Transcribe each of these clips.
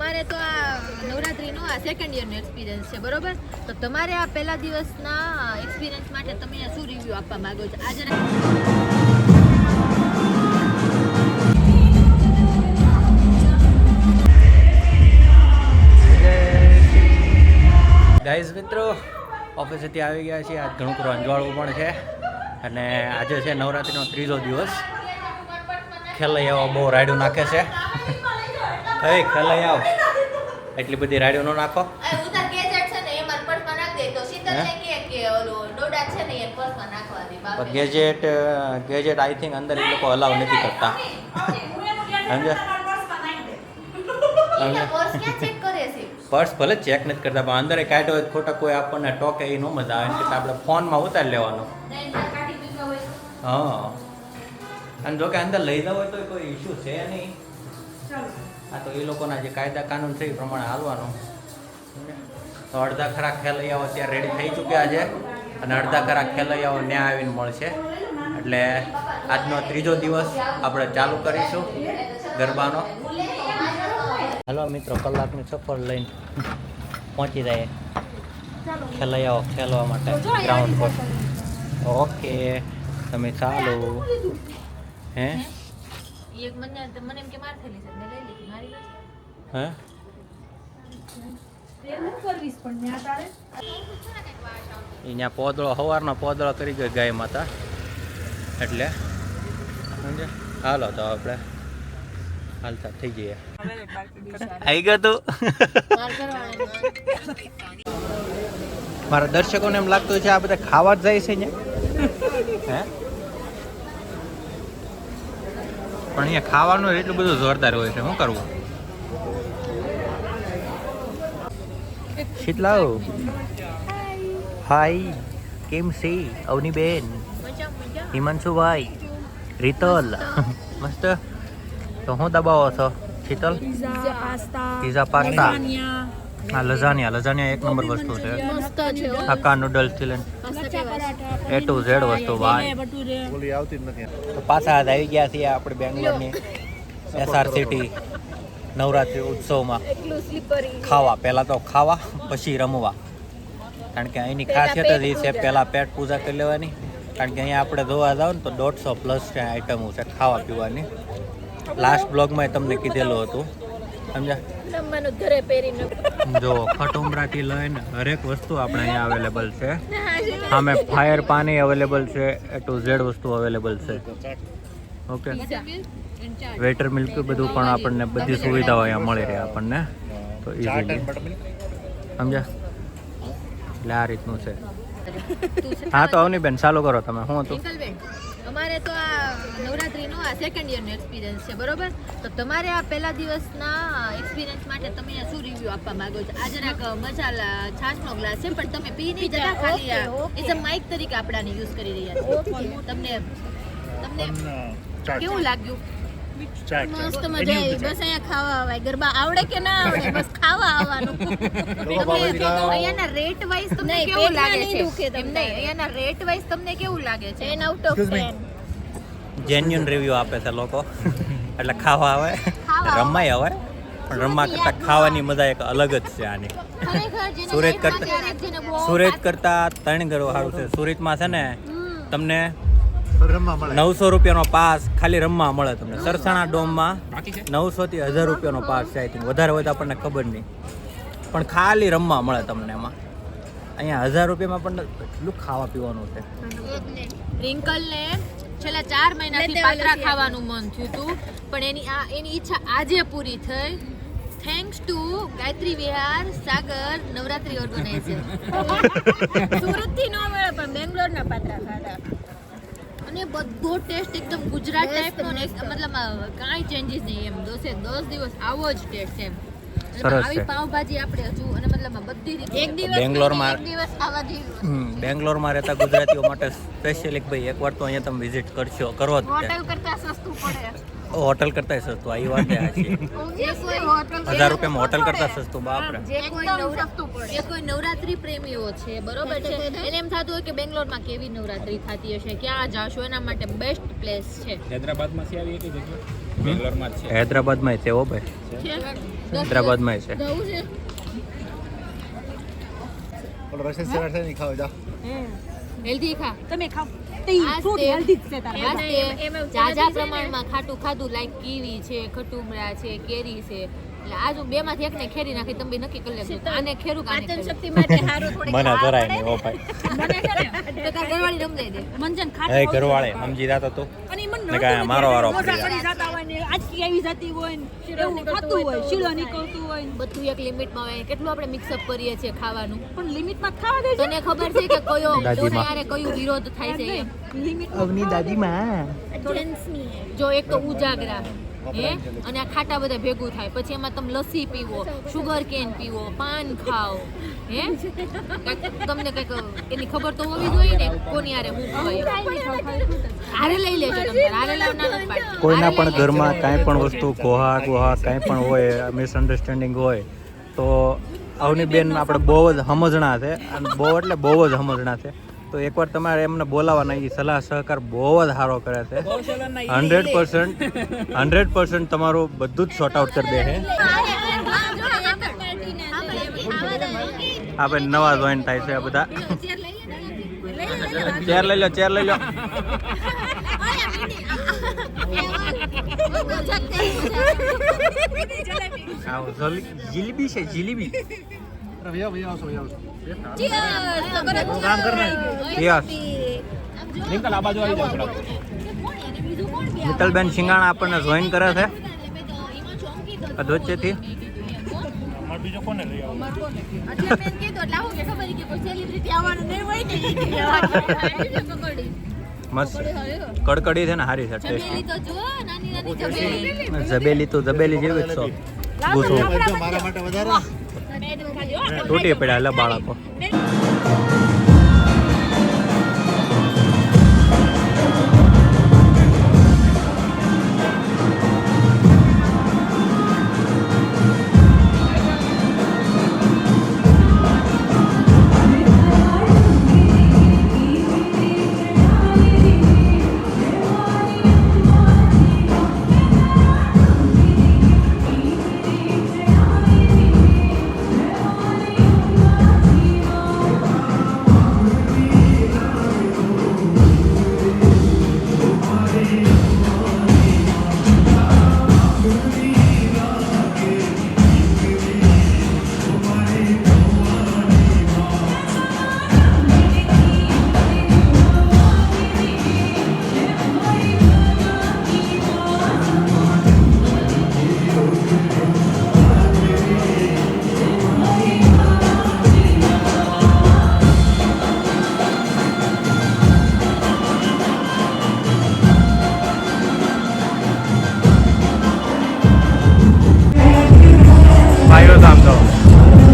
અમારે તો આ નવરાત્રીનો આ સેકન્ડ યરનો એક્સપિરિયન્સ છે, બરોબર? તો તમારે આ પહેલા દિવસના એક્સપિરિયન્સ માટે તમે શું રિવ્યુ આપવા માંગો છો? આજે ગાઈઝ મિત્રો, ઓફિસેથી આવી ગયા છીએ. આજ ઘણું ખરું અંજવાળું પણ છે અને આજે છે નવરાત્રિનો ત્રીજો દિવસ. ખેલૈયાઓ બહુ રાયડું નાખે છે. હવે ખેલૈયાઓ એટલી બધી રાયડું ન નાખો. ગેજેટ આઈ થિંક અંદર એ લોકો અલાવ નથી કરતા. પર્સ ભલે ચેક નથી કરતા, પણ અંદર કાઢ્યો હોય ખોટા કોઈ આપણને ટોકે એ ન મજા આવે. એટલે આપણે ફોનમાં ઉતારી લેવાનો. હા, અને જો કે અંદર લઈ જવું હોય તો કોઈ ઇશ્યુ છે નહીં. આ તો એ લોકોના જે કાયદા કાનૂન છે એ પ્રમાણે હાલવાનું. તો અડધા ખરા ખેલૈયાઓ ત્યાં રેડી થઈ ચૂક્યા છે અને અડધા ખરા ખેલૈયાઓ ન્યા આવીને મળશે. એટલે આજનો ત્રીજો દિવસ આપણે ચાલુ કરીશું ગરબાનો. હલો મિત્રો, કલાકની સફર લઈને પહોંચી જાય ખેલૈયાઓ ખેલવા માટે ગ્રાઉન્ડ પર. ઓકે, તમે ચાલો. હે એક મને એમ કે માર થેલી છે, મેં લઈ લીધી. મારી નથી. હે સર્વિસ પણ ન્યા તારે અહીંયા પોદળો સવારનો પોદળો કરી ગયો ગાય માતા. એટલે સમજે, હાલો તો આપણે હાલતા થઈ જઈએ. આવી ગયો તું. મારા દર્શકોને એમ લાગતું છે આ બધા ખાવા જ જાય છે ને. હે પણ અહીંયા ખાવાનું એટલું બધું જોરદાર હોય છે. શું કરવું? શીતલાઓ હાય, કેમ છે અવનીબેન, હિમાંશુભાઈ, રીતલ? મસ્ત. તો હું દબાવો છો શીતલ? Pizza pasta. હા, લઝાનિયા એક નંબર વસ્તુ છે. હક્કા નૂડલ્સ થી લઈને A to Z વસ્તુ. ભાઈ તો પાછા આવી ગયા છીએ આપણે બેંગ્લોરની SR સિટી નવરાત્રિ ઉત્સવમાં. ખાવા પહેલાં તો ખાવા, પછી રમવા. કારણ કે અહીંની ખાસિયત જ એ છે, પહેલાં પેટ પૂજા કરી લેવાની. કારણ કે અહીંયા આપણે જોવા જાવ ને તો 150+ આઈટમો છે ખાવા પીવાની. લાસ્ટ બ્લોગમાં તમને કીધેલું હતું, સમજ્યા? જો ખટુમરાથી લઈને હરેક વસ્તુ આપણે અહીંયા અવેલેબલ છે. સામે ફાયર પાણી અવેલેબલ છે. A to Z વસ્તુ અવેલેબલ છે. ઓકે, વેટર મિલ્ક બધું પણ આપણને બધી સુવિધાઓ અહીંયા મળી રહે આપણને. તો ઇઝીલી સમજ્યા? એટલે આ રીતનું છે. હા તો અવનીબેન ચાલુ કરો તમે. શું હતું? અમારે તો આ નવરાત્રીનો આ સેકન્ડ યરનો એક્સપિરિયન્સ છે, બરોબર? તો તમારે આ પહેલા દિવસના એક્સપિરિયન્સ માટે તમે શું રિવ્યુ આપવા માંગો છો? આ જરાક મસાલા છાશનો ગ્લાસ છે, પણ તમે પી નહીં જતા, ખાલી એઝ અ માઇક તરીકે આપણાને યુઝ કરી રહ્યા છો. તમને કેવું લાગ્યું? મસ્ત મજા આવી. બસ અહીંયા ખાવા આવાય. ગરબા આવડે કે ના આવડે, બસ ખાવા આવવાનું. અહીંયાના રેટ વાઇઝ તમને કેવું લાગે છે? એમ નહીં, અહીંયાના રેટ વાઇઝ તમને કેવું લાગે છે? 10 out of 10. જેન્યુઅન રિવ્યુ આપે છે લોકો. એટલે ખાવા આવે, રમાય આવે, પણ રમવા કરતા ખાવાની મજા એક અલગ જ છે આની. સુરત કરતા 3 ગણું સારું છે. સુરતમાં છે ને તમને 900 રૂપિયાનો પાસ ખાલી રમવા મળે તમને. સરસાણા ડોમમાં 900 થી 1000 રૂપિયાનો પાસ છે. આઈ થિંક વધારે હોય તો આપણને ખબર નહીં, પણ ખાલી રમવા મળે તમને એમાં. અહીંયા 1000 રૂપિયામાં પણ એટલું ખાવા પીવાનું છે. રિંકલને છેલ્લા 4 મહિનાથી પાત્રા ખાવાનું મન થયું હતું, પણ એની ઈચ્છા આજે પૂરી થઈ. Thanks to Gayatri Vihar Sagar Navratri organiser. સુરતથી ન મળે પણ બેંગ્લોરના પાત્રા ખાધા. અને બધો ટેસ્ટ એકદમ ગુજરાત ટાઈપનો ને, મતલબ કાંઈ ચેન્જીસ નહીં. એમ 10 દિવસ આવો જ ટેસ્ટ છે. આવી પાવભાજી આપણે હજુ અને મતલબ બધી રીતે એક દિવસ આવા જેવી. બેંગ્લોરમાં રહેતા ગુજરાતીઓ માટે સ્પેશિયલ એક ભાઈ એકવાર તો અહીંયા તમે વિઝિટ કરશો, કરો જ. હોટલ કરતા સસ્તું પડે. હોટલ કરતા સસ્તું. આ વાત છે. 1000 રૂપિયામાં હોટલ કરતા સસ્તું. બાપરે, જે કોઈ નવરાત્રી પ્રેમીઓ છે, બરોબર છે, એને એમ થતું હોય કે બેંગ્લોરમાં કેવી નવરાત્રી થતી હશે, ક્યાં જાશો, એના માટે બેસ્ટ પ્લેસ છે. હૈદરાબાદમાં છે આવી એક જગ્યા. બેંગ્લોરમાં છે. હૈદરાબાદમાં છે. ઓ ભાઈ, હૈદરાબાદમાં છે. જવું છે ઓલો રશિયન સેલાડ છે ને ખાવ જા. હેલ્ધી ખા તમે ખાઓ જાજા પ્રમાણમાં ખાટું ખાધું લાઈક કીવી છે, ખટુમરા છે, કેરી છે. એટલે આજુ બે માંથી એકને ખેરી નાખી તમે નક્કી કરી લેજો આને ખેરું કાને પાચન શક્તિ માટે સારું થોડી મને જરાય નહીં ઓ ભાઈ. તો તાર ઘરવાળી સમજાઈ દે મંજન એ ખાટું ઘરવાળે સમજી જાતો તું અને મન ને કાંઈ મારો વારો મોઢા પડી પડી જતા હોય ને આજકી આવી જતી હોય ને એવું ખાતું હોય શીળો નીકળતું હોય ને બધું એક લિમિટમાં હોય કેટલું આપણે મિક્સઅપ કરીએ છીએ ખાવાનું પણ લિમિટમાં ખાવા દેજો તને ખબર છે કે કયો દાદીમાં. કોને યારે કયું વિરોધ થાય છે એમ લિમિટ અવની દાદીમાં જો એક તો ઉજાગરા હે અને આ ખાટા બધા ભેગું થાય પછી એમાં તમે લસ્સી પીવો, શુગર કેન પીવો, પાન ખાઓ હે તમને કઈક એની ખબર તો હોવી જોઈએ ને કોની આરે હું ખવાય આરે લઈ લેજો તમે આરે લાવના નથી પાડતી કોઈના પણ ઘરમાં કાંઈ પણ વસ્તુ ગોહા કાંઈ પણ હોય મિસઅન્ડરસ્ટેન્ડિંગ હોય તો અવની બેન આપણે બહુ જ સમજણા છે અને બહુ એટલે બહુ જ સમજણા છે. તો એકવાર તમારે એમને બોલાવવાના એ સલાહ સહકાર બહુ જ સારો કરે છે. 100% તમારું બધું જ શોર્ટ આઉટ કરી દે છે. આપણે નવા જોઈન થાય છે આ બધા. ચેર લઈ લો જલેબી છે જલેબી. ભૈયા ભૈયા આવશો ભૈયા આવશો. કામ કરના યસ નિકલ આ બાજુ આવી જાવ થોડા. મિત્તલબેન સિંગાણા આપણને જોઈન કરે છે અધોચેથી. બીજો કોને લઈ આવો? એટલે મેં કીધું એટલે આવું કે ખબર કે કોઈ સેલિબ્રિટી આવવાનું નહીં હોય ને મસ્ત કડકડી છે ને સારી છે જબેલી તો જો નાની જબેલી જબેલી તો જબેલી જેવી જ છો. ગુસો મારા માટે વધારે તૂટી પડ્યા એટલે બાળકો.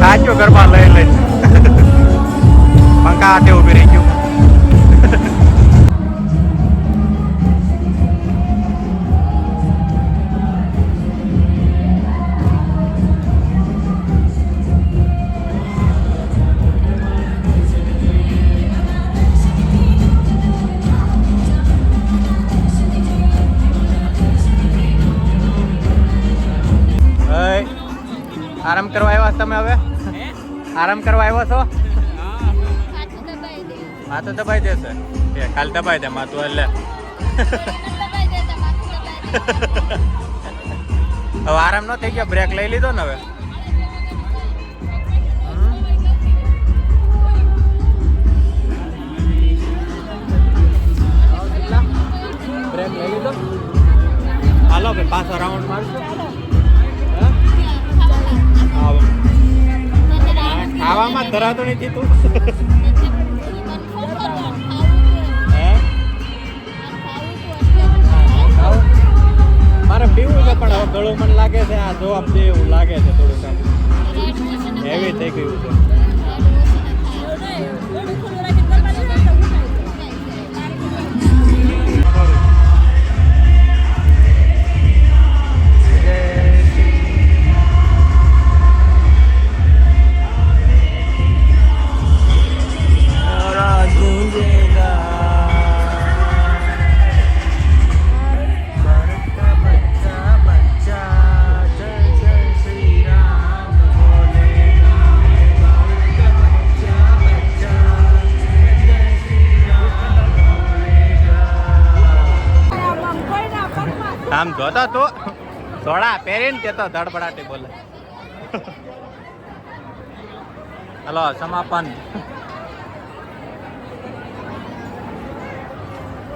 સાચો ગરબા લઈ લઈ પંખા હાથે ઉભી રહી ગયું. આરામ કરવા આવ્યા છો તમે? હવે આરામ કરવા આવ્યા છો? માથું દબાઈ દેશે કાલ દબાઈ દે માથું એટલે હવે આરામ ન થઈ ગયો બ્રેક લઈ લીધો ને હવે બ્રેક લઈ લીધો. હાલો ભાઈ પાછો રાઉન્ડ મારશું. ખાવામાં ધરાતો નથી તું. મારે પીવું છે પણ હવે ગળું મને લાગે છે આ જવાબ દે એવું લાગે છે થોડું કામ હેવી થઈ ગયું છે. આમ જોતો તું સોડા પહેરીને તે તો ધડબડાટી બોલે. હલો સમાપન.